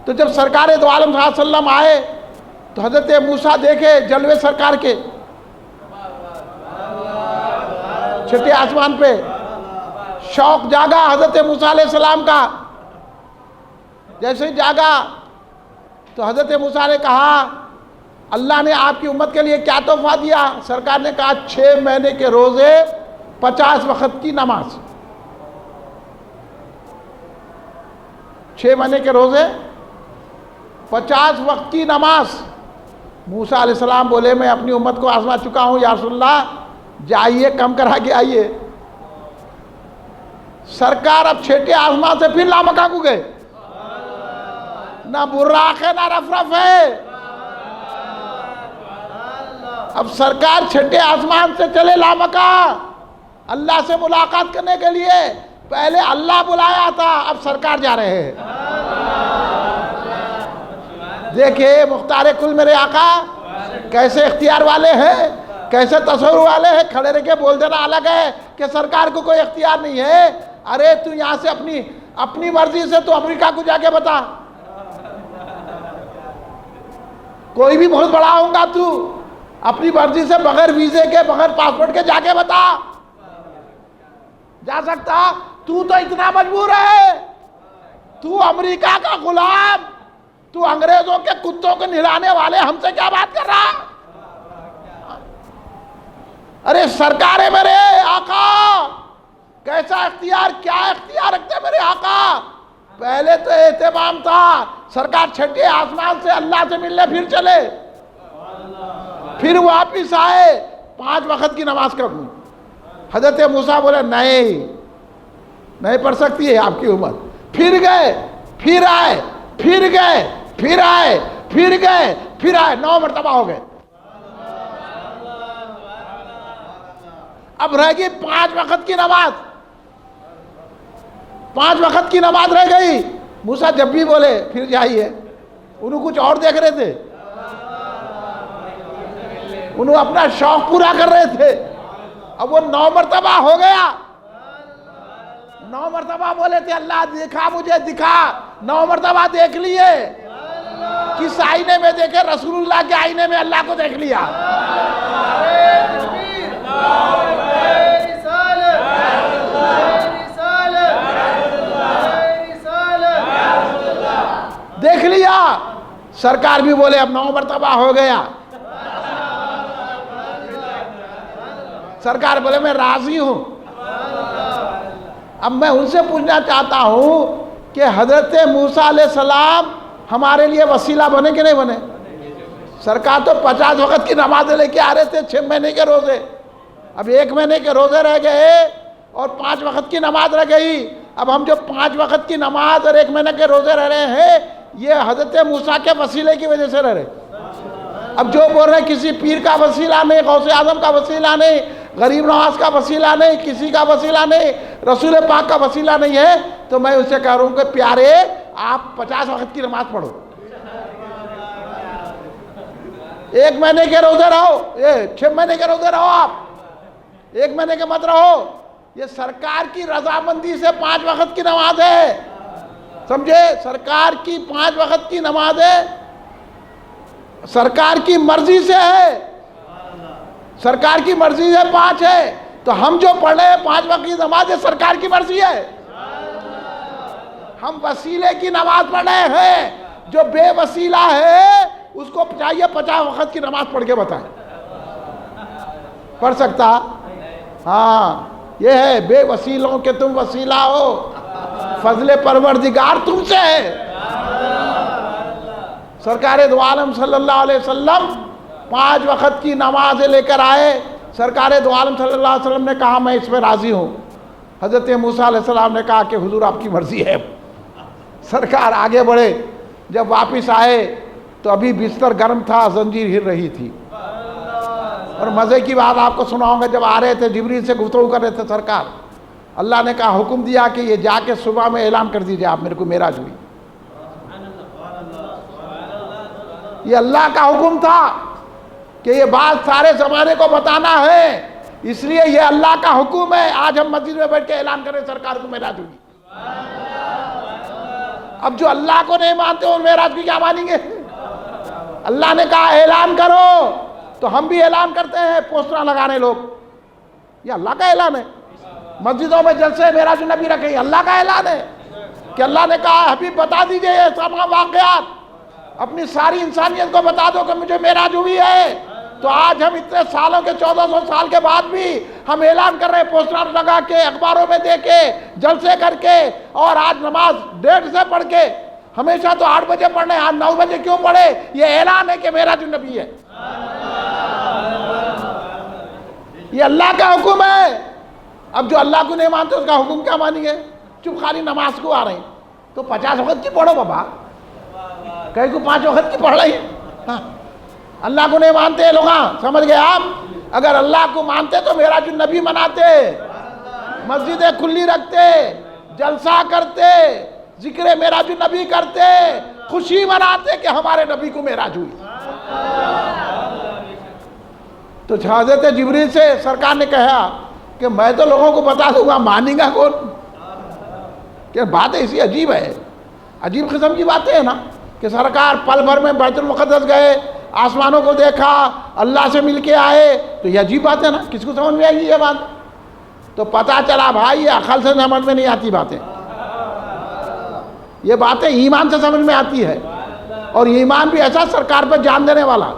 تو جب سرکار دو عالم صلی اللہ علیہ وسلم آئے تو حضرت موسیٰ دیکھے جلوے سرکار کے چھٹے آسمان پہ، شوق جاگا حضرت موسیٰ علیہ السلام کا۔ جیسے ہی جاگا تو حضرت موسیٰ نے کہا اللہ نے آپ کی امت کے لیے کیا تحفہ دیا؟ سرکار نے کہا 6 مہینے کے روزے، 50 وقت کی نماز۔ 6 مہینے کے روزے، 50 وقت کی نماز۔ موسیٰ علیہ السلام بولے میں اپنی امت کو آزما چکا ہوں یا رسول اللہ، جائیے کم کرا کے آئیے۔ سرکار اب چھٹے آسمان سے پھر لامکہ کو گئے، نہ براق ہے نہ رفرف ہے۔ اب سرکار چھٹے آسمان سے چلے لامکہ اللہ سے ملاقات کرنے کے لیے۔ پہلے اللہ بلایا تھا، اب سرکار جا رہے ہیں۔ دیکھیں مختار کل میرے آقا کیسے اختیار والے ہیں، کیسے تصور والے ہیں۔ کھڑے رہ کے بول دینا الگ ہے کہ سرکار کو کوئی اختیار نہیں ہے۔ ارے تو یہاں سے اپنی مرضی سے تو امریکہ کو جا کے بتا، کوئی بھی بہت بڑا ہوں گا تو اپنی مرضی سے بغیر ویزے کے بغیر پاسپورٹ کے جا کے بتا، جا سکتا؟ تو اتنا مجبور ہے، تو امریکہ کا غلام، تو انگریزوں کے کتوں کو نہلانے والے ہم سے کیا بات کر رہا؟ ارے سرکار ہے میرے آقا، کیسا اختیار، کیا اختیار رکھتے میرے آقا۔ پہلے تو اہتمام تھا، سرکار چھٹے آسمان سے اللہ سے ملنے پھر چلے، پھر واپس آئے 5 وقت کی نماز کا۔ حضرت موسیٰ بولے نہیں پڑھ سکتی ہے آپ کی امت۔ پھر گئے، پھر آئے، پھر گئے، پھر آئے، پھر گئے، پھر آئے، 9 مرتبہ ہو گئے۔ اب رہ گئی 5 وقت کی نماز، 5 وقت کی نماز رہ گئی۔ موسیٰ جب بھی بولے پھر جائیے، انہوں کچھ اور دیکھ رہے تھے، انہوں اپنا شوق پورا کر رہے تھے۔ اب وہ 9 مرتبہ ہو گیا، 9 مرتبہ بولے تھے اللہ دکھا مجھے دکھا، 9 مرتبہ دیکھ لیے۔ کس آئینے میں دیکھے؟ رسول اللہ کے آئینے میں اللہ کو دیکھ لیا۔ دیکھ لیا۔ سرکار بھی بولے اب 9 مرتبہ ہو گیا۔ سرکار بولے میں راضی ہوں۔ اب میں ان سے پوچھنا چاہتا ہوں کہ حضرت موسیٰ علیہ السلام ہمارے لیے وسیلہ بنے کہ نہیں بنے؟ سرکار تو 50 وقت کی نماز لے کے آ رہے تھے، 6 مہینے کے روزے۔ اب 1 مہینے کے روزے رہ گئے اور 5 وقت کی نماز رہ گئی۔ اب ہم جو 5 وقت کی نماز اور 1 مہینے کے روزے رہ رہے ہیں، یہ حضرت موسیٰ کے وسیلے کی وجہ سے رہ رہے۔ اب جو بول رہے ہیں کسی پیر کا وسیلہ نہیں، غوث اعظم کا وسیلہ نہیں، غریب نواز کا وسیلہ نہیں، کسی کا وسیلہ نہیں، رسول پاک کا وسیلہ نہیں ہے، تو میں اسے کہہ رہا ہوں کہ پیارے آپ 50 وقت کی نماز پڑھو، 1 مہینے کے روزے رہو، 6 مہینے کے روزے رہو، آپ 1 مہینے کے مت رہو۔ یہ سرکار کی رضامندی سے 5 وقت کی نماز ہے، سمجھے؟ سرکار کی 5 وقت کی نماز ہے، سرکار کی مرضی سے ہے، سرکار کی مرضی سے 5 ہے، تو ہم جو پڑھ رہے ہیں 5 وقت کی نماز ہے، سرکار کی مرضی ہے۔ ہم وسیلے کی نماز پڑھ رہے ہیں، جو بے وسیلہ ہے اس کو چاہیے 50 وقت کی نماز پڑھ کے بتائیں، پڑھ سکتا؟ ہاں، یہ ہے بے وسیلوں کے تم وسیلہ ہو، فضل پروردگار تم سے ہے۔ سرکار دو عالم صلی اللہ علیہ وسلم 5 وقت کی نماز لے کر آئے۔ سرکار دو عالم صلی اللہ علیہ وسلم نے کہا میں اس میں راضی ہوں۔ حضرت موسیٰ علیہ السلام نے کہا کہ حضور آپ کی مرضی ہے۔ سرکار آگے بڑھے، جب واپس آئے تو ابھی بستر گرم تھا، زنجیر ہل رہی تھی۔ اور مزے کی بات آپ کو سناؤں گا، جب آ رہے تھے جبریل سے گفتگو کر رہے تھے سرکار، اللہ نے کہا حکم دیا کہ یہ جا کے صبح میں اعلان کر دیجئے آپ میرے کو معراج ہوئی۔ یہ اللہ کا حکم تھا کہ یہ بات سارے زمانے کو بتانا ہے، اس لیے یہ اللہ کا حکم ہے۔ آج ہم مسجد میں بیٹھ کے اعلان کریں سرکار کو معراج ہوئی۔ اب جو اللہ کو نہیں مانتے ان معراج کی کیا مانیں گے؟ اللہ نے کہا اعلان کرو تو ہم بھی اعلان کرتے ہیں، پوسٹر لگانے لوگ، یہ اللہ کا اعلان ہے۔ مسجدوں میں جلسے معراج النبی رکھے، اللہ کا اعلان ہے کہ اللہ نے کہا حبیب بتا دیجئے یہ تمام واقعات، اپنی ساری انسانیت کو بتا دو کہ مجھے معراج ہوئی ہے۔ تو آج ہم اتنے سالوں کے 1400 سال کے بعد بھی ہم اعلان کر رہے ہیں، پوسٹر لگا کے، اخباروں میں دے کے، جلسے کر کے، اور آج نماز 1:30 سے پڑھ کے، ہمیشہ تو 8 بجے پڑھنے، آج 9 بجے کیوں پڑھے؟ یہ اعلان ہے کہ معراج النبی ہے، یہ اللہ کا حکم ہے۔ اب جو اللہ کو نہیں مانتے اس کا حکم کیا مانیں گے؟ چپ خالی نماز کو آ رہے ہیں تو 50 وقت کی پڑھو بابا، کہیں کو 5 وقت کی پڑھ رہی ہے۔ ہاں، اللہ کو نہیں مانتے لوگ، سمجھ گئے آپ؟ اگر اللہ کو مانتے تو معراج النبی مناتے، مسجدیں کھلی رکھتے، جلسہ کرتے، ذکر معراج النبی کرتے، خوشی مناتے کہ ہمارے نبی کو معراج ہوئی۔ تو حضرت جبریل سے سرکار نے کہا کہ میں تو لوگوں کو بتا دوں گا، مانیں گا کون؟ کہ بات ایسی عجیب ہے، عجیب قسم کی باتیں ہیں نا، کہ سرکار پل بھر میں بیت المقدس گئے، آسمانوں کو دیکھا، اللہ سے مل کے آئے، تو یہ عجیب بات ہے نا، کس کو سمجھ میں آئی یہ بات؟ تو پتہ چلا بھائی یہ عقل سے سمجھ میں نہیں آتی باتیں، یہ باتیں ایمان سے سمجھ میں آتی ہے، اور ایمان بھی ایسا سرکار پہ جان دینے والا،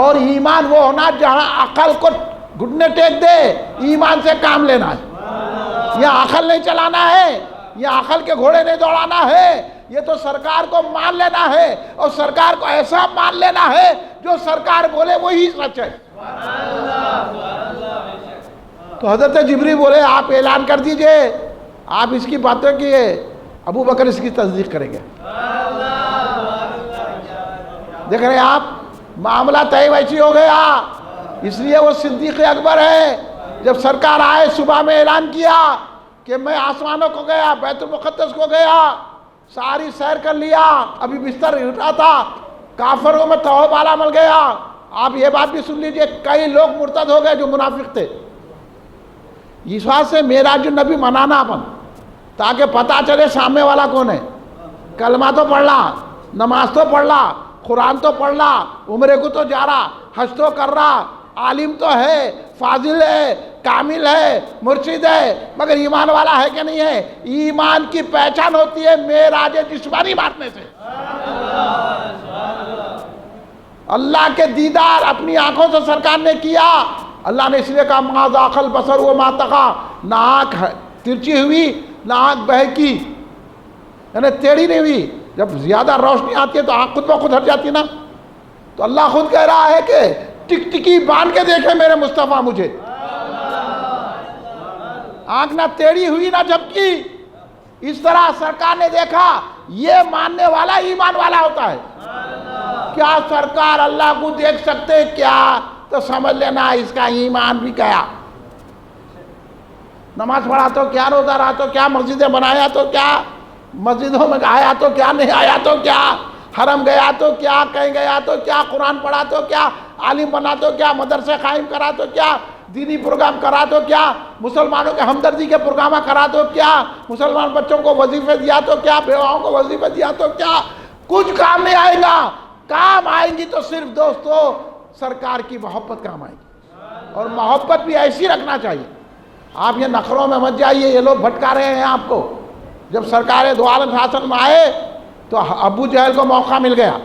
اور ایمان وہ ہونا جہاں عقل کو گھٹنے ٹیک دے، ایمان سے کام لینا ہے، یہ عقل نہیں چلانا ہے، یہ عقل کے گھوڑے نہیں دوڑانا ہے، یہ تو سرکار کو مان لینا ہے، اور سرکار کو ایسا مان لینا ہے جو سرکار بولے وہی سچ ہے۔ تو حضرت جبریل بولے آپ اعلان کر دیجئے، آپ اس کی باتیں کیے، ابو بکر اس کی تصدیق کریں گے۔ دیکھ رہے ہیں آپ، معاملہ طے ویسی ہو گیا، اس لیے وہ صدیق اکبر ہے۔ جب سرکار آئے صبح میں اعلان کیا کہ میں آسمانوں کو گیا، بیت المقدس کو گیا، ساری سیر کر لیا، ابھی بستر اٹھا تھا، کافروں میں توحید بالا مل گیا۔ آپ یہ بات بھی سن لیجئے، کئی لوگ مرتد ہو گئے جو منافق تھے۔ اس واسطے سے معراج النبی منانا اپن، تاکہ پتہ چلے سامنے والا کون ہے۔ کلمہ تو پڑھ لا، نماز تو پڑھ لا، قرآن تو پڑھ لا، عمرے کو تو جا رہا، حج تو کر رہا، عالم تو ہے، فاضل ہے، کامل ہے، مرشد ہے، مگر ایمان والا ہے کہ نہیں ہے؟ ایمان کی پہچان ہوتی ہے معراج جسمانی ماننے سے۔ اللہ کے دیدار اپنی آنکھوں سے سرکار نے کیا، اللہ نے اس لیے کہا ما ذاق البصر وما طغی، نہ آنکھ ترچی ہوئی نہ آنکھ بہکی، یعنی ٹیڑھی نہیں ہوئی۔ جب زیادہ روشنی آتی ہے تو آنکھ خود بخود ہٹ جاتی نا، تو اللہ خود کہہ رہا ہے کہ ٹک ٹکی باندھ کے دیکھے میرے مصطفیٰ مجھے، آنکھ نہ ٹیڑھی ہوئی نہ جھپکی۔ اس طرح سرکار نے دیکھا، یہ ماننے والا ایمان والا ہوتا ہے۔ کیا سرکار اللہ کو دیکھ سکتے کیا؟ تو سمجھ لینا اس کا ایمان بھی گیا۔ نماز پڑھا تو کیا، روزہ رہا تو کیا، مسجدیں بنایا تو کیا، مسجدوں میں آیا تو کیا، نہیں آیا تو کیا، حرم گیا تو کیا، کہیں گیا تو کیا، قرآن پڑھا تو کیا، عالم بنا تو کیا، مدرسے قائم کرا تو کیا، دینی پروگرام کرا تو کیا، مسلمانوں کے ہمدردی کے پروگرام کرا تو کیا، مسلمان بچوں کو وظیفے دیا تو کیا، بیواؤں کو وظیفے دیا تو کیا، کچھ کام نہیں آئے گا۔ کام آئیں گی تو صرف دوستو سرکار کی محبت کام آئے گی، اور محبت بھی ایسی رکھنا چاہیے۔ آپ یہ نخروں میں مت جائیے، یہ لوگ بھٹکا رہے ہیں آپ کو۔ جب سرکار دو عالم شاسن میں آئے تو ابو جہل کو موقع مل گیا۔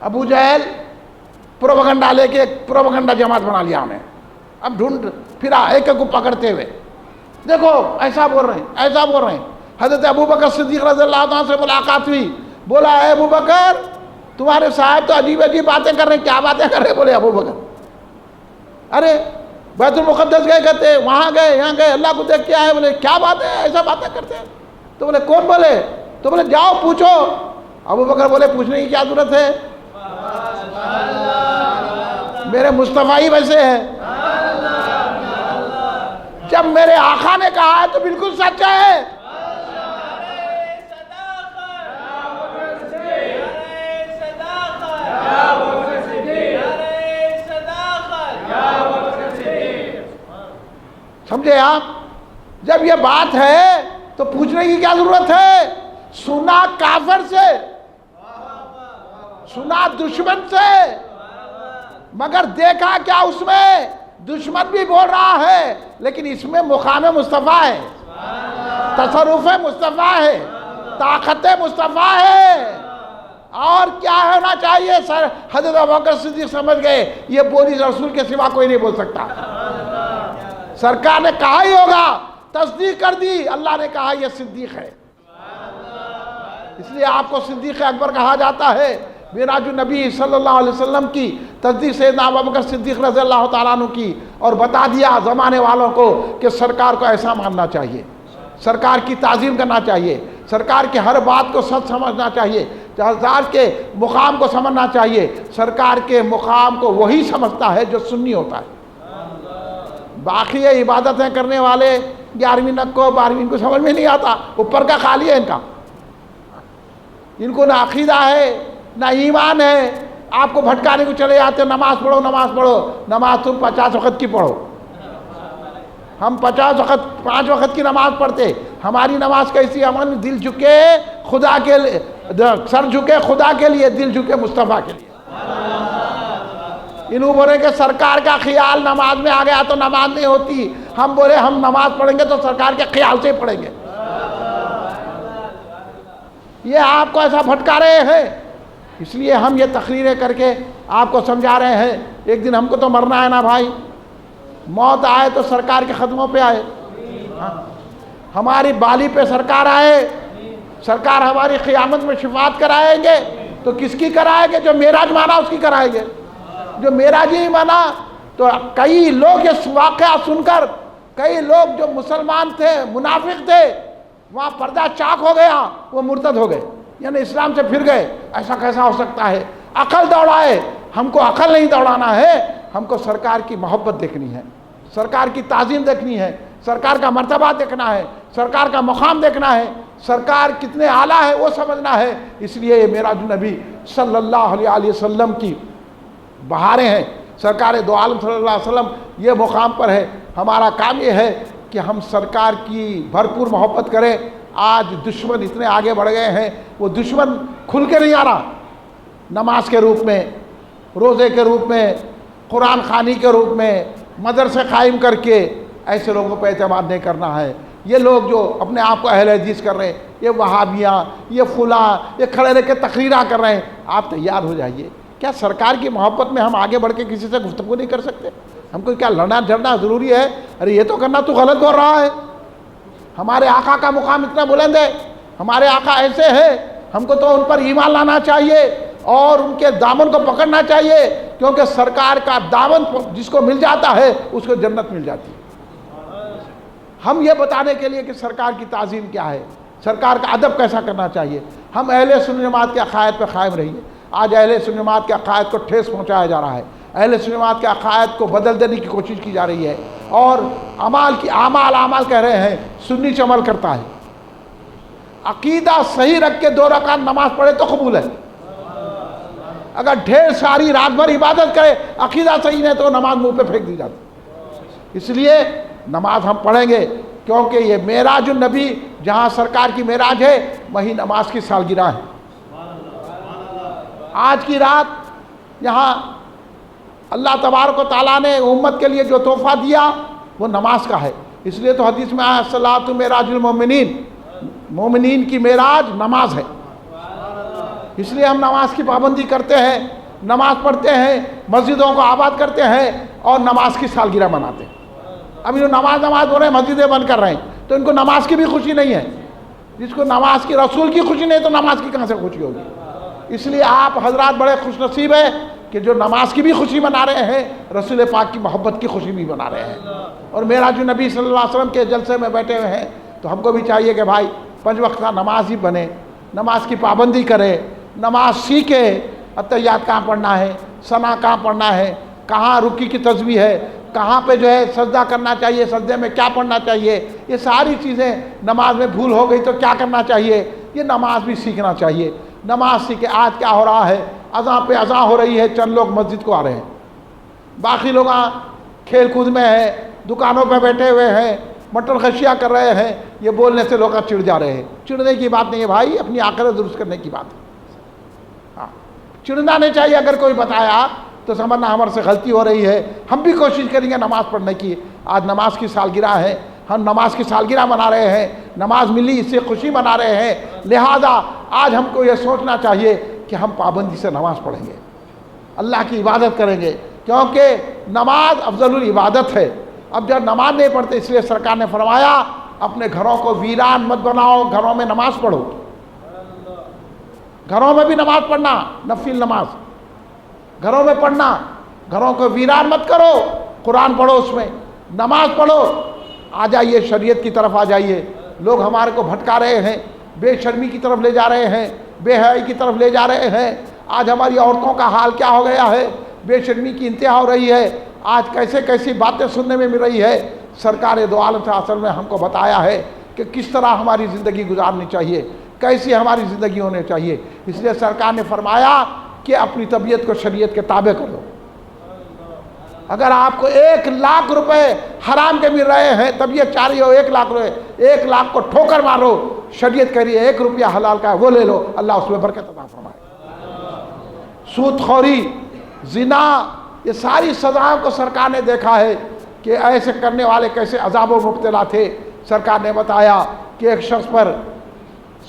ابو جہل پروپیگنڈا لے کے پروپیگنڈا جماعت بنا لیا انہیں، اب ڈھونڈ پھرا ایک ایک کو پکڑتے ہوئے، دیکھو ایسا بول رہے ہیں، ایسا بول رہے ہیں۔ حضرت ابو بکر صدیق رضی اللہ عنہ سے ملاقات ہوئی، بولا اے ابو بکر تمہارے صاحب تو عجیب عجیب باتیں کر رہے ہیں، کیا باتیں کر رہے ہیں؟ بولے ابو بکر ارے بیت المقدس گئے، کہتے وہاں گئے یہاں گئے، اللہ کو دیکھ کے آئے۔ بولے کیا بات ہے، ایسا باتیں کرتے ہیں؟ تو بولے کون بولے؟ تو بولے جاؤ پوچھو۔ ابو بکر بولے پوچھنے کی کیا ضرورت ہے، میرے مصطفیٰ ہی ویسے ہے، جب میرے آقا نے کہا ہے تو بالکل سچ ہے۔ سمجھے آپ؟ جب یہ بات ہے تو پوچھنے کی کیا ضرورت ہے؟ سنا کافر سے، سنا دشمن سے، مگر دیکھا کیا اس میں دشمن بھی بول رہا ہے لیکن اس میں مقام مصطفیٰ ہے، تصرف مصطفیٰ ہے، طاقت مصطفیٰ ہے۔ اور کیا ہونا چاہیے؟ حضرت ابوبکر صدیق سمجھ گئے یہ بولی رسول کے سوا کوئی نہیں بول سکتا، سرکار نے کہا ہی ہوگا، تصدیق کر دی، اللہ نے کہا یہ صدیق ہے، اس لیے آپ کو صدیق اکبر کہا جاتا ہے۔ معراج النبی صلی اللہ علیہ وسلم کی تصدیق سیدنا ابوبکر صدیق رضی اللہ تعالیٰ عنہ کی، اور بتا دیا زمانے والوں کو کہ سرکار کو ایسا ماننا چاہیے، سرکار کی تعظیم کرنا چاہیے، سرکار کی ہر بات کو سچ سمجھنا چاہیے، سرکار کے مقام کو سمجھنا چاہیے۔ سرکار کے مقام کو وہی سمجھتا ہے جو سنی ہوتا ہے، باقی یہ عبادتیں کرنے والے 11ویں نک کو 12ویں کو سمجھ میں نہیں آتا، اوپر کا خالی ہے ان کو نہ عقیدہ ہے نہ ایمان ہے، آپ کو بھٹکانے کو چلے جاتے ہیں، نماز پڑھو نماز پڑھو، نماز تم 50 وقت کی پڑھو، ہم 50 وقت 5 وقت کی نماز پڑھتے، ہماری نماز کیسی؟ ہمارے دل جھکے خدا کے لیے، سر جھکے خدا کے لیے، دل جھکے مصطفیٰ کے لیے۔ انہوں بولے کہ سرکار کا خیال نماز میں آ گیا تو نماز نہیں ہوتی، ہم بولے ہم نماز پڑھیں گے تو سرکار کے خیال سے پڑھیں گے۔ یہ آپ کو ایسا بھٹکا رہے ہیں، اس لیے ہم یہ تقریریں کر کے آپ کو سمجھا رہے ہیں، ایک دن ہم کو تو مرنا ہے نا بھائی، موت آئے تو سرکار کے قدموں پہ آئے، ہماری بالی پہ سرکار آئے، سرکار ہماری قیامت میں شفاعت کرائیں گے تو کس کی کرائیں گے؟ جو معراج مانا اس کی کرائیں گے، جو معراج ہی مانا۔ تو کئی لوگ یہ واقعہ سن کر، کئی لوگ جو مسلمان تھے منافق تھے وہاں پردہ چاک ہو گیا، وہ مرتد ہو گئے، یعنی اسلام سے پھر گئے۔ ایسا کیسا ہو سکتا ہے؟ عقل دوڑائے، ہم کو عقل نہیں دوڑانا ہے، ہم کو سرکار کی محبت دیکھنی ہے، سرکار کی تعظیم دیکھنی ہے، سرکار کا مرتبہ دیکھنا ہے، سرکار کا مقام دیکھنا ہے، سرکار کتنے اعلیٰ ہے وہ سمجھنا ہے۔ اس لیے یہ معراج النبی صلی اللہ علیہ وسلم کی بہاریں ہیں، سرکار دو عالم صلی اللہ علیہ وسلم یہ مقام پر ہے۔ ہمارا کام یہ ہے کہ ہم سرکار کی بھرپور محبت کریں۔ آج دشمن اتنے آگے بڑھ گئے ہیں، وہ دشمن کھل کے نہیں آ رہا، نماز کے روپ میں، روزے کے روپ میں، قرآن خوانی کے روپ میں، مدرسے قائم کر کے ایسے لوگوں پہ اعتماد نہیں کرنا ہے۔ یہ لوگ جو اپنے آپ کو اہل حدیث کر رہے ہیں، یہ وہابیاں، یہ فلاں، یہ کھڑے رہ کے تقریریں کر رہے ہیں، آپ تیار ہو جائیے۔ کیا سرکار کی محبت میں ہم آگے بڑھ کے کسی سے گفتگو نہیں کر سکتے؟ ہم کو کیا لڑنا جھڑنا ضروری ہے؟ ارے یہ تو کرنا تو غلط ہو رہا ہے۔ ہمارے آقا کا مقام اتنا بلند ہے، ہمارے آقا ایسے ہیں، ہم کو تو ان پر ایمان لانا چاہیے اور ان کے دامن کو پکڑنا چاہیے، کیونکہ سرکار کا دامن جس کو مل جاتا ہے اس کو جنت مل جاتی ہے۔ ہم یہ بتانے کے لیے کہ سرکار کی تعظیم کیا ہے، سرکار کا ادب کیسا کرنا چاہیے، ہم اہل سنت جماعت کے عقائد پہ قائم رہیے۔ آج اہل سنت جماعت کے عقائد کو ٹھیس پہنچایا جا رہا ہے، اہل سنت جماعت کے عقائد کو بدل دینے کی کوشش کی جا رہی ہے، اور اعمال کہہ رہے ہیں سنی سے عمل کرتا ہے۔ عقیدہ صحیح رکھ کے 2 رکعت نماز پڑھے تو قبول ہے، اگر ڈھیر ساری رات بھر عبادت کرے عقیدہ صحیح نہیں تو نماز منہ پہ پھینک دی جاتی۔ اس لیے نماز ہم پڑھیں گے، کیونکہ یہ معراج النبی جہاں سرکار کی معراج ہے وہی نماز کی سالگرہ ہے۔ آج کی رات یہاں اللہ تبارک و تعالیٰ نے امت کے لیے جو تحفہ دیا وہ نماز کا ہے، اس لیے تو حدیث میں آیا الصلاۃ معراج المومنین، مومنین کی معراج نماز ہے۔ اس لیے ہم نماز کی پابندی کرتے ہیں، نماز پڑھتے ہیں، مسجدوں کو آباد کرتے ہیں اور نماز کی سالگرہ مناتے ہیں۔ اب یہ نماز بول رہے ہیں، مسجدیں بند کر رہے ہیں، تو ان کو نماز کی بھی خوشی نہیں ہے۔ جس کو نماز کی رسول کی خوشی نہیں تو نماز کی کہاں سے خوشی ہوگی؟ اس لیے آپ حضرات بڑے خوش نصیب ہیں کہ جو نماز کی بھی خوشی منا رہے ہیں، رسول پاک کی محبت کی خوشی بھی منا رہے ہیں، اور معراج النبی صلی اللہ علیہ وسلم کے جلسے میں بیٹھے ہوئے ہیں۔ تو ہم کو بھی چاہیے کہ بھائی 5 وقت کا نماز ہی بنے، نماز کی پابندی کرے، نماز سیکھے، اتحیات کہاں پڑھنا ہے، ثنا کہاں پڑھنا ہے، کہاں رکی کی تسبیح ہے، کہاں پہ جو ہے سجدہ کرنا چاہیے، سجدے میں کیا پڑھنا چاہیے، یہ ساری چیزیں نماز میں بھول ہو گئی تو کیا کرنا چاہیے، یہ نماز بھی سیکھنا چاہیے۔ نماز سیکھے۔ آج کیا ہو رہا ہے، اذان پہ اذان ہو رہی ہے، چند لوگ مسجد کو آ رہے ہیں، باقی لوگ کھیل کود میں ہیں، دکانوں پہ بیٹھے ہوئے ہیں، مٹر خشیاں کر رہے ہیں، یہ بولنے سے لوگ چڑ جا رہے ہیں۔ چڑنے کی بات نہیں ہے بھائی، اپنی آخرت درست کرنے کی بات ہے۔ ہاں، چڑنا نہیں چاہیے۔ اگر کوئی بتایا تو سمجھنا ہمارے سے غلطی ہو رہی ہے، ہم بھی کوشش کریں گے نماز پڑھنے کی۔ آج نماز کی سالگرہ ہے، ہم نماز کی سالگرہ منا رہے ہیں، نماز ملی اس سے خوشی منا رہے ہیں، لہذا آج ہم کو یہ سوچنا چاہیے کہ ہم پابندی سے نماز پڑھیں گے، اللہ کی عبادت کریں گے، کیونکہ نماز افضل العبادت ہے۔ اب جب نماز نہیں پڑھتے، اس لیے سرکار نے فرمایا اپنے گھروں کو ویران مت بناؤ، گھروں میں نماز پڑھو، گھروں میں بھی نماز پڑھنا، نفل نماز گھروں میں پڑھنا، گھروں کو ویران مت کرو، قرآن پڑھو، اس میں نماز پڑھو۔ آ جائیے شریعت کی طرف آ جائیے۔ لوگ ہمارے کو بھٹکا رہے ہیں، بے شرمی کی طرف لے جا رہے ہیں، بے حیائی کی طرف لے جا رہے ہیں۔ آج ہماری عورتوں کا حال کیا ہو گیا ہے، بے شرمی کی انتہا ہو رہی ہے، آج کیسے کیسی باتیں سننے میں مل رہی ہے۔ سرکار دو عالم سے اصل میں ہم کو بتایا ہے کہ کس طرح ہماری زندگی گزارنی چاہیے، کیسی ہماری زندگی ہونے چاہیے۔ اس لیے سرکار نے فرمایا کہ اپنی طبیعت کو شریعت کے تابع کرو۔ اگر آپ کو 1,00,000 روپے حرام کے مل رہے ہیں، طبیعت چاہ رہی ہو 1,00,000 روپے، 1,00,000 کو ٹھوکر مارو، شریعت کہہ رہی ہے 1 روپیہ حلال کا ہے وہ لے لو، اللہ اس میں برکت عطا فرمائے۔ سود خوری، زنا، یہ ساری سزاؤں کو سرکار نے دیکھا ہے کہ ایسے کرنے والے کیسے عذاب و مبتلا تھے۔ سرکار نے بتایا کہ ایک شخص پر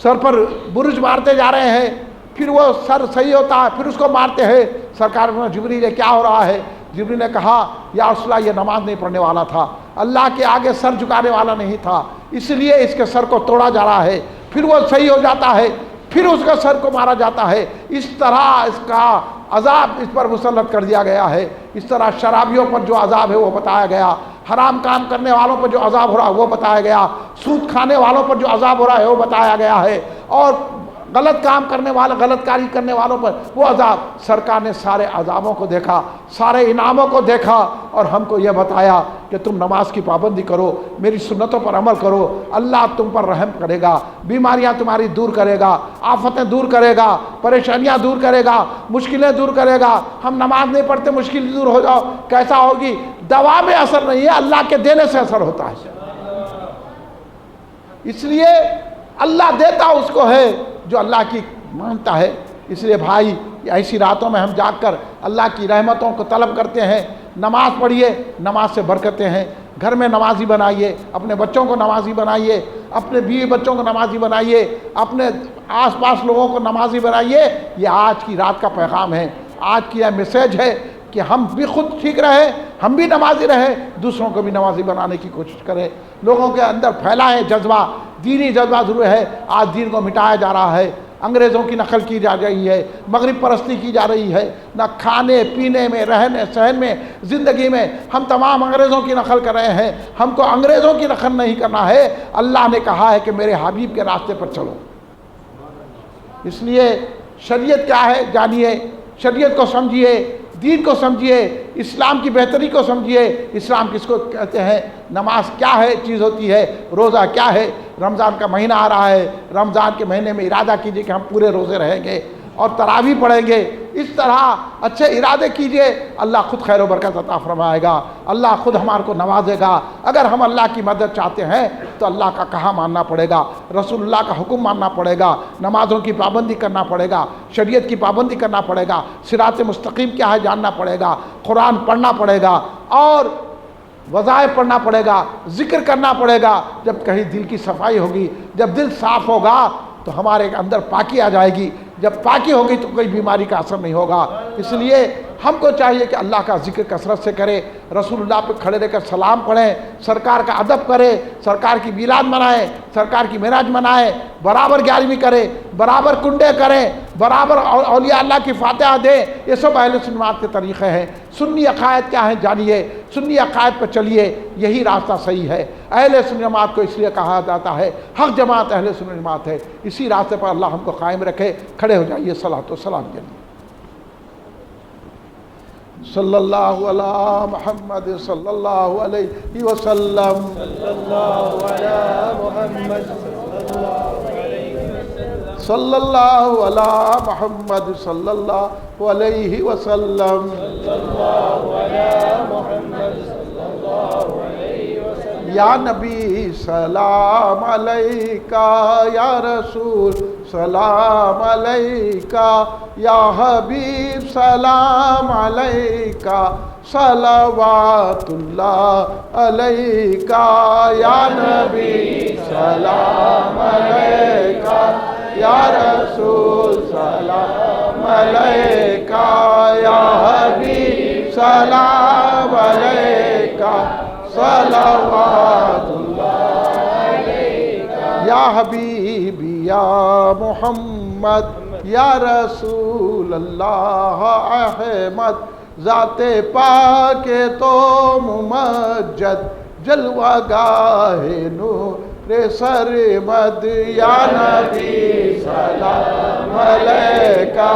سر پر برج مارتے جا رہے ہیں، پھر وہ سر صحیح ہوتا ہے، پھر اس کو مارتے ہیں۔ سرکار نے جبریل کیا ہو رہا ہے؟ جبریل نے کہا یا رسول اللہ یہ نماز نہیں پڑھنے والا تھا، اللہ کے آگے سر جھکانے والا نہیں تھا، اس لیے اس کے سر کو توڑا جا رہا ہے، پھر وہ صحیح ہو جاتا ہے، پھر اس کا سر کو مارا جاتا ہے۔ اس طرح اس کا عذاب اس پر مسلط کر دیا گیا ہے۔ اس طرح شرابیوں پر جو عذاب ہے وہ بتایا گیا، حرام کام کرنے والوں پر جو عذاب ہو رہا ہے وہ بتایا گیا، سود کھانے والوں پر جو عذاب ہو رہا ہے وہ بتایا گیا ہے، اور غلط کام کرنے والے، غلط کاری کرنے والوں پر وہ عذاب۔ سرکار نے سارے عذابوں کو دیکھا، سارے انعاموں کو دیکھا، اور ہم کو یہ بتایا کہ تم نماز کی پابندی کرو، میری سنتوں پر عمل کرو، اللہ تم پر رحم کرے گا، بیماریاں تمہاری دور کرے گا، آفتیں دور کرے گا، پریشانیاں دور کرے گا، مشکلیں دور کرے گا۔ ہم نماز نہیں پڑھتے، مشکل دور ہو جاؤ، کیسا ہوگی؟ دوا میں اثر نہیں ہے، اللہ کے دینے سے اثر ہوتا ہے۔ اس لیے اللہ دیتا اس کو ہے جو اللہ کی مانتا ہے۔ اس لیے بھائی ایسی راتوں میں ہم جاگ کر اللہ کی رحمتوں کو طلب کرتے ہیں۔ نماز پڑھیے، نماز سے برکتیں ہیں۔ گھر میں نمازی بنائیے، اپنے بچوں کو نمازی بنائیے، اپنے بیوی بچوں کو نمازی بنائیے، اپنے آس پاس لوگوں کو نمازی بنائیے۔ یہ آج کی رات کا پیغام ہے، آج کی یہ میسیج ہے کہ ہم بھی خود ٹھیک رہیں، ہم بھی نمازی رہیں، دوسروں کو بھی نمازی بنانے کی کوشش کریں۔ لوگوں کے اندر پھیلا ہے جذبہ، دینی جذبہ ضرور ہے، آج دین کو مٹایا جا رہا ہے، انگریزوں کی نقل کی جا رہی ہے، مغرب پرستی کی جا رہی ہے، نہ کھانے پینے میں، رہنے سہن میں، زندگی میں ہم تمام انگریزوں کی نقل کر رہے ہیں۔ ہم کو انگریزوں کی نقل نہیں کرنا ہے، اللہ نے کہا ہے کہ میرے حبیب کے راستے پر چلو۔ اس لیے شریعت کیا ہے جانیے، شریعت کو سمجھیے، دین کو سمجھیے، اسلام کی بہتری کو سمجھیے۔ اسلام کس کو کہتے ہیں؟ نماز کیا ہے چیز ہوتی ہے، روزہ کیا ہے۔ رمضان کا مہینہ آ رہا ہے، رمضان کے مہینے میں ارادہ کیجئے کہ ہم پورے روزے رہیں گے اور تراویح پڑھیں گے۔ اس طرح اچھے ارادے کیجئے، اللہ خود خیر و برکت عطا فرمائے گا، اللہ خود ہمارے کو نوازے گا۔ اگر ہم اللہ کی مدد چاہتے ہیں تو اللہ کا کہا ماننا پڑے گا، رسول اللہ کا حکم ماننا پڑے گا، نمازوں کی پابندی کرنا پڑے گا، شریعت کی پابندی کرنا پڑے گا، صراط مستقیم کیا ہے جاننا پڑے گا، قرآن پڑھنا پڑے گا، اور وظائف پڑھنا پڑے گا، ذکر کرنا پڑے گا۔ جب کہیں دل کی صفائی ہوگی، جب دل صاف ہوگا تو ہمارے اندر پاکی آ جائے گی، جب پاکی ہوگی تو کوئی بیماری کا اثر نہیں ہوگا۔ اس لیے ہم کو چاہیے کہ اللہ کا ذکر کثرت سے کرے، رسول اللہ پہ کھڑے رہ کر سلام پڑھیں، سرکار کا ادب کرے، سرکار کی میلاد منائیں، سرکار کی معراج منائیں، برابر 11ویں کریں، برابر کنڈے کریں، برابر اولیاء اللہ کی فاتحہ دیں۔ یہ سب اہل سنت کے طریقے ہیں۔ سنی عقائد کیا ہیں جانیے، سنی عقائد پر چلیے، یہی راستہ صحیح ہے۔ اہل سنت جماعت کو اس لیے کہا جاتا ہے حق جماعت اہل سنت جماعت ہے۔ اسی راستے پر اللہ ہم کو قائم رکھے۔ کھڑے ہو جائیے، صلاۃ و سلام کے لیے۔ صلی اللہ علی محمد صلی اللہ علیہ وسلم، صلی اللہ علی محمد صلی اللہ علی محمد صلی اللہ علیہ وسلم، صلی اللہ علی محمد صلی اللہ علیہ وسلم۔ یا نبی سلام علیکہ، یا رسول سلام علیکہ، یا حبیب سلام علیکہ، صلوات اللہ علیکہ، یا نبی سلام علیکہ، یا رسول سلام علیکہ، یا حبیب سلام علیکہ، صلوات اللہ علیکہ، یا حبیبی یا محمد، یا رسول اللہ احمد، ذات پاک تو ممجد، جلوہ گاہ نور سرمد، یا نبی سلام علیکہ،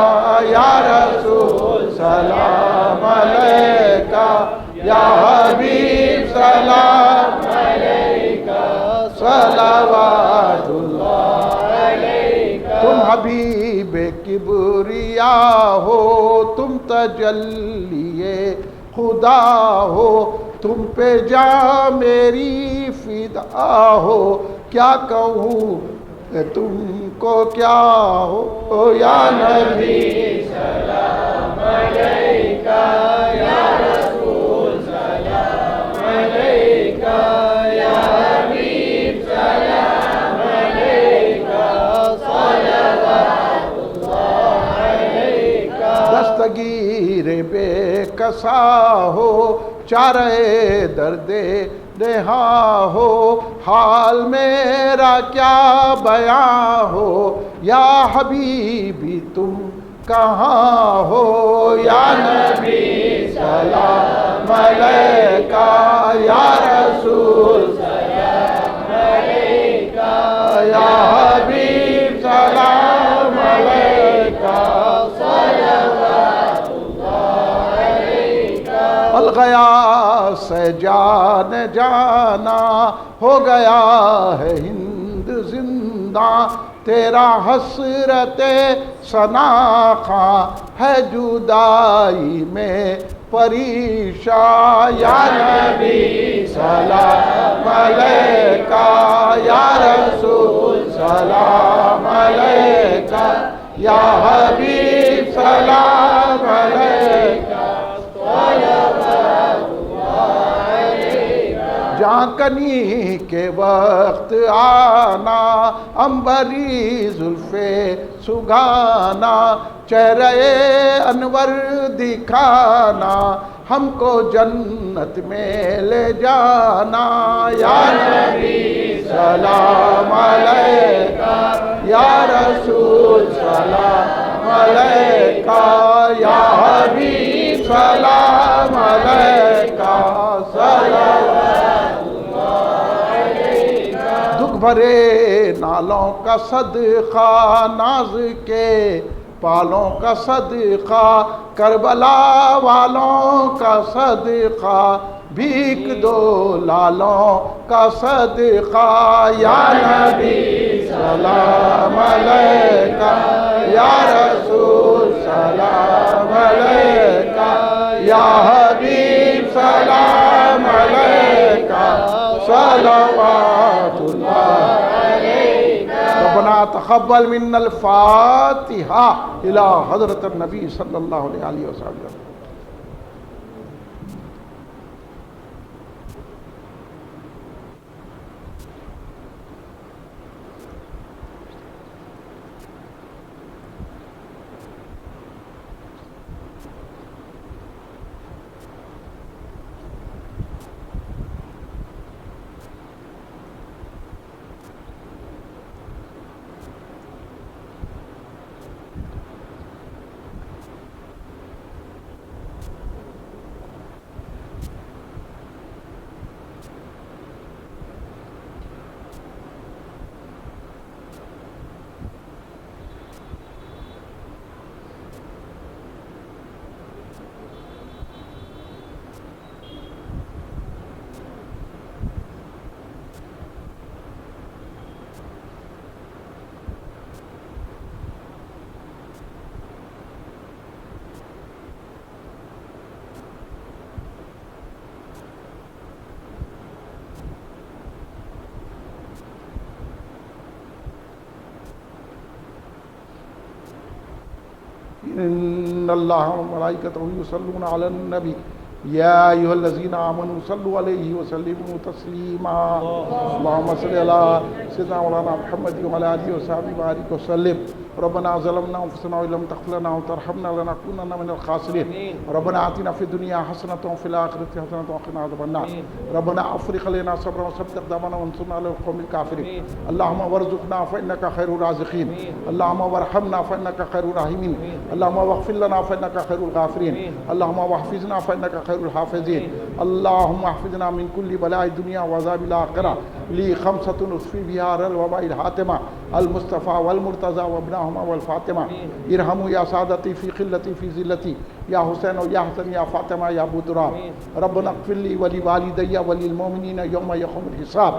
یا رسول سلام علیکہ، یا حبیب سلام علیکہ، صلوات اللہ علیکہ۔ تم حبیب کبریا ہو، تم تجلی خدا ہو، تم پہ جاں میری فدا ہو، کیا کہوں تم کو کیا ہو، یا نبی سلام علیکہ، یا رسول سلام علیکہ، یا حبیب سلام علیکہ، صلوات اللہ علیکہ۔ دستگیر بے کسا ہو، چارے درد نہا ہو، حال میرا کیا بیاں ہو، یا حبیبی تم کہاں ہو، یا نبی سلام علیکہ، یا رسول سلام علیکہ، یا حبیب سلام علیکہ، صلوات اللہ علیکہ۔ الغیا سے جان جانا، ہو گیا ہے ہند زندہ، تیرا حسرت ثنا خواں ہے جدائی میں پریشاں، یا نبی سلام علیکہ، یا رسول سلام علیکہ، یا حبیب سلام علیکہ، جانکنی کے وقت آنا، عنبری زلف سگانا، چہرہ انور دکھانا، ہم کو جنت میں لے جانا، یا نبی سلام علیکہ، یا رسول سلام علیکہ، یا حبیب سلام علیکہ، صلوات اللہ علیکہ۔ دکھ بھرے نالوں کا صدقہ، ناز کے پالوں کا صدقہ، کربلا والوں کا صدقہ، بھیک دو لالوں کا صدقہ، یا نبی سلام علیکہ، یا رسول سلام علیکہ، یا حبیب سلام علیکہ، صلوات اللہ علیکہ۔ ربنا تقبل منا الفاتحہ الی حضرت النبی صلی اللہ علیہ وسلم۔ ان اللہ و ملائکتہ یصلون علی النبی یا ایھا الذین آمنوا صلوا علیہ وسلموا تسلیما اللہم صل علی سیدنا مولانا محمد وعلی آلہ وصحبہ وبارک وسلم ربنا ظلمنا انفسنا وان لم تغفر لنا وترحمنا لنكونن من الخاسرين ربنا آتنا في الدنيا حسنة وفي الآخرة حسنة وقنا عذاب النار ربنا افرغ علينا صبرا وثبت اقدامنا وانصرنا على القوم الكافرين اللهم وارزقنا فإنك خير الرازقين اللهم وارحمنا فإنك خير الراحمين اللهم واغفر لنا فإنك خير الغافرين اللهم واحفظنا فإنك خير الحافظين اللهم احفظنا من كل بلاء الدنيا وعذاب الآخرة لي خمسة نصفي بها الوباء الحاتمة المصطفى والمرتضى وابناهما والفاطمة ارحموا يا سادتي في قلتي في ذلتي يا حسين ويا حسن يا فاطمة يا أبو تراب ربنا اغفر لي ولوالدي وللمؤمنين يوم يقوم الحساب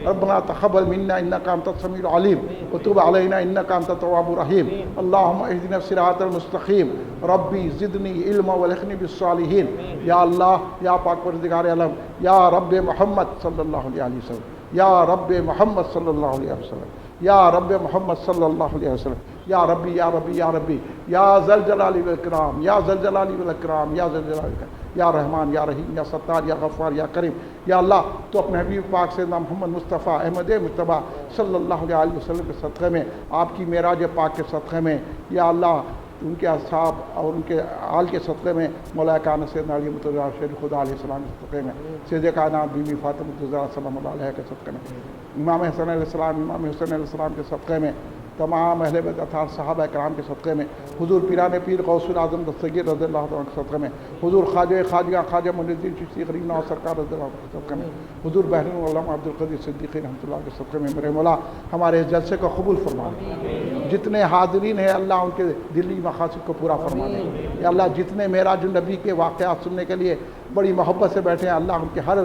ربنا تقبل منا إنك أنت السميع العليم وتب علينا إنك أنت التواب الرحيم اللهم اهدنا الصراط المستقيم ربي زدني علما والحقني بالصالحين يا الله يا پاک پروردگار عالم يا رب محمد صلى الله عليه وسلم يا رب محمد صلى الله عليه وسلم یا رب محمد صلی اللہ علیہ وسلم یا ربی یا ربی یا ربی یا ذا الجلال والاکرام یا ذا الجلال والاکرام یا ذا الجلال والاکرام یا رحمان یا رحیم یا ستار یا غفار یا کریم یا اللہ تو اپنے حبیب پاک سیدنا محمد مصطفیٰ احمد مجتبیٰ صلی اللہ علیہ وسلم کے صدقے میں آپ کی معراج پاک کے صدقے میں یا اللہ ان کے اصحاب اور ان کے آل کے صدقے میں مولا کائنات سیدنا علی متضیٰ شیر خدا علیہ السلام کے صدقے میں سید کائنات بی بی فاطمہ الزہرا سلام اللہ علیہ کے صدقے میں امام حسن علیہ السلام امام حسین علیہ السلام کے صدقے میں تمام اہل بیت اطہار صحابہ کرام کے صدقے میں حضور پیران پیر غوث الاعظم دستگیر رضی اللہ عنہ کے صدقے میں حضور خواجہ معین الدین چشتی غریب نواز سرکار رضی اللہ عنہ کے صدقے میں حضور بحر العلماء عبدالقدیر صدیقی رحمۃ اللہ کے صدقے میں میرے مولا ہمارے اس جلسے کو قبول فرما دے جتنے حاضرین ہیں اللہ ان کے دلی مقاصد کو پورا فرما دے یا اللہ جتنے معراج النبی کے واقعات سننے کے لیے بڑی محبت سے بیٹھے ہیں اللہ ان کے ہر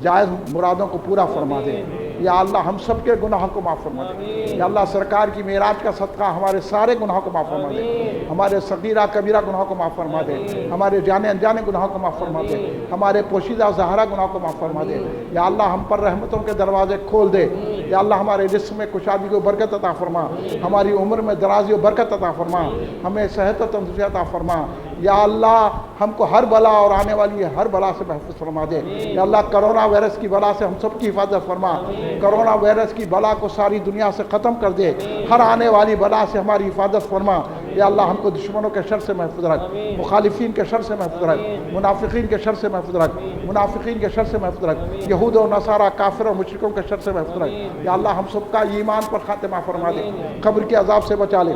جائز مرادوں کو پورا فرما دے یا اللہ ہم سب کے گناہوں کو معاف فرما دے یا اللہ سرکار کی معراج کا صدقہ ہمارے سارے گناہوں کو معاف فرما دے ہمارے صغیرہ کبیرہ گناہوں کو معاف فرما دے ہمارے جانے انجانے گناہوں کو معاف فرما دے ہمارے پوشیدہ ظاہرہ گناہوں کو معاف فرما دے یا اللہ ہم پر رحمتوں کے دروازے کھول دے یا اللہ ہمارے رزق میں کشادگی کو برکت عطا فرما ہماری عمر میں درازی و برکت عطا فرما ہمیں صحت و تندرستی عطا فرما یا اللہ ہم کو ہر بلا اور آنے والی ہر بلا سے محفوظ فرما دے یا اللہ کرونا وائرس کی بلا سے ہم سب کی حفاظت فرما کرونا وائرس کی بلا کو ساری دنیا سے ختم کر دے ہر آنے والی بلا سے ہماری حفاظت فرما یا اللہ ہم کو دشمنوں کے شر سے محفوظ رکھ مخالفین کے شر سے محفوظ رکھ منافقین کے شر سے محفوظ رکھ منافقین کے شر سے محفوظ رکھ یہود و نصارہ کافر اور مشرکوں کے شر سے محفوظ رکھ یا اللہ ہم سب کا ایمان پر خاتمہ فرما دے قبر کے عذاب سے بچا لے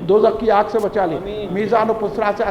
دوزخ کی آگ سے بچا لے میزان و پسرا سے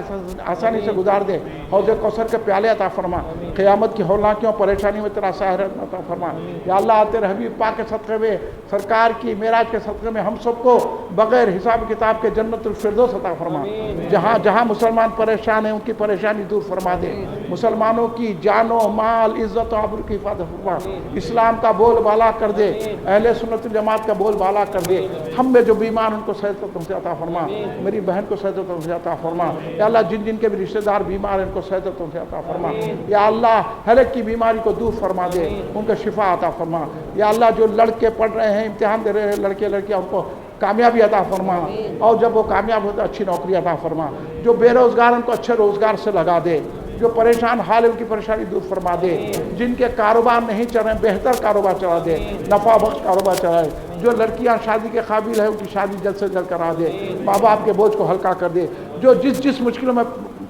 آسانی سے گزار دے حوض کوثر کے پیالے عطا فرما قیامت کی ہولناکیوں پریشانی میں تیرا سایہ عطا فرما یا اللہ تیرے حبیب پاک کے صدقے میں سرکار کی معراج کے صدقے میں ہم سب کو بغیر حساب کتاب کے جنت الفردوس عطا فرما جہاں جہاں مسلمان پریشان ہیں ان کی پریشانی دور فرما دے مسلمانوں کی جان و مال عزت و آبرو کی حفاظت فرما اسلام کا بول بالا کر دے اہل سنت الجماعت کا بول بالا کر دے ہم میں جو بیمار ان کو صحت و تندرستی عطا فرما میری بہن کو صحت و تندرستی عطا فرما یا اللہ جن جن کے بھی رشتہ دار بیمار ہیں ان کو صحت و تندرستی عطا فرما یا اللہ ہلاک کی بیماری کو دور فرما دے ان کو شفا عطا فرما یا اللہ جو لڑکے پڑھ رہے ہیں امتحان دے رہے ہیں لڑکے لڑکیاں ان کو کامیابی عطا فرما اور جب وہ کامیاب ہوتے اچھی نوکری عطا فرما جو بے روزگار ان کو اچھے روزگار سے لگا دے جو پریشان حال ان کی پریشانی دور فرما دے جن کے کاروبار نہیں چل رہے بہتر کاروبار چلا دے نفع بخش کاروبار چلائے جو لڑکیاں شادی کے قابل ہے ان کی شادی جلد سے جلد کرا دے ماں باپ کے بوجھ کو ہلکا کر دے جو جس مشکلوں میں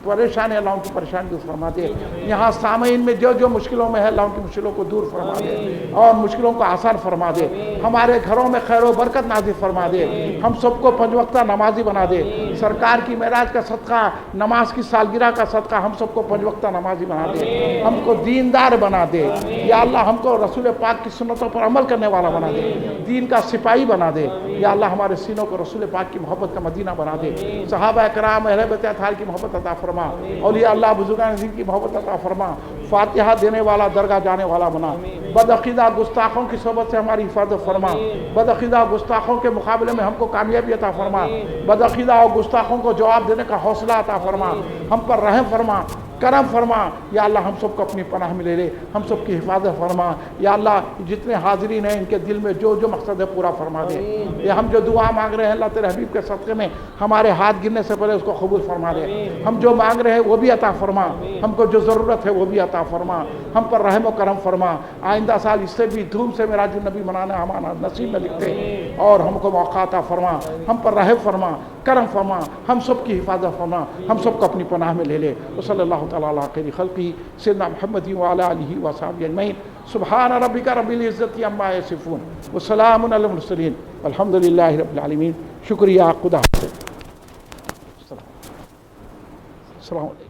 پریشان ہے اللہ ان کی پریشانی دور فرما دے یہاں سامعین میں جو مشکلوں میں ہے اللہ ان کی مشکلوں کو دور فرما دے اور مشکلوں کو آسان فرما دے ہمارے گھروں میں خیر و برکت نازل فرما دے ہم سب کو 5 وقتہ نمازی بنا دے سرکار کی معراج کا صدقہ نماز کی سالگرہ کا صدقہ ہم سب کو 5 وقتہ نمازی بنا دے ہم کو دیندار بنا دے یا اللہ ہم کو رسول پاک کی سنتوں پر عمل کرنے والا بنا دے دین کا سپاہی بنا دے یا اللہ ہمارے سینوں کو رسول پاک کی محبت کا مدینہ بنا دے صحابہ کرام اہل بیت اطہار کی محبت عطا فرما اولیاء اللہ بزرگان دین کی محبت عطا فرما فاتحہ دینے والا درگاہ جانے والا بنا بدعقیدہ گستاخوں کی صحبت سے ہماری حفاظت فرما بدعقیدہ گستاخوں کے مقابلے میں ہم کو کامیابی عطا فرما بدعقیدہ اور گستاخوں کو جواب دینے کا حوصلہ عطا فرما ہم پر رحم فرما کرم فرما یا اللہ ہم سب کو اپنی پناہ میں لے لے ہم سب کی حفاظت فرما یا اللہ جتنے حاضرین ہیں ان کے دل میں جو جو مقصد ہے پورا فرما دے یہ ہم جو دعا مانگ رہے ہیں اللہ تیرے حبیب کے صدقے میں ہمارے ہاتھ گرنے سے پہلے اس کو قبول فرما دے ہم جو مانگ رہے ہیں وہ بھی عطا فرما ہم کو جو ضرورت ہے وہ بھی عطا فرما ہم پر رحم و کرم فرما آئندہ سال اس سے بھی دھوم سے میراج النبی منانا ہمارا نصیب میں لکھتے اور ہم کو موقع عطا فرما ہم پر رحم فرما کرم فرما ہم سب کی حفاظت فرما ہم سب کو اپنی پناہ میں لے لے وصلی اللہ تعالیٰ علی خیر خلقہ سیدنا محمد وعلی آلہ وصحبہ اجمعین سبحان ربک رب العزت عما یصفون وسلام علی المرسلین الحمد للہ رب العالمین شکریہ خدا حافظ السلام علیکم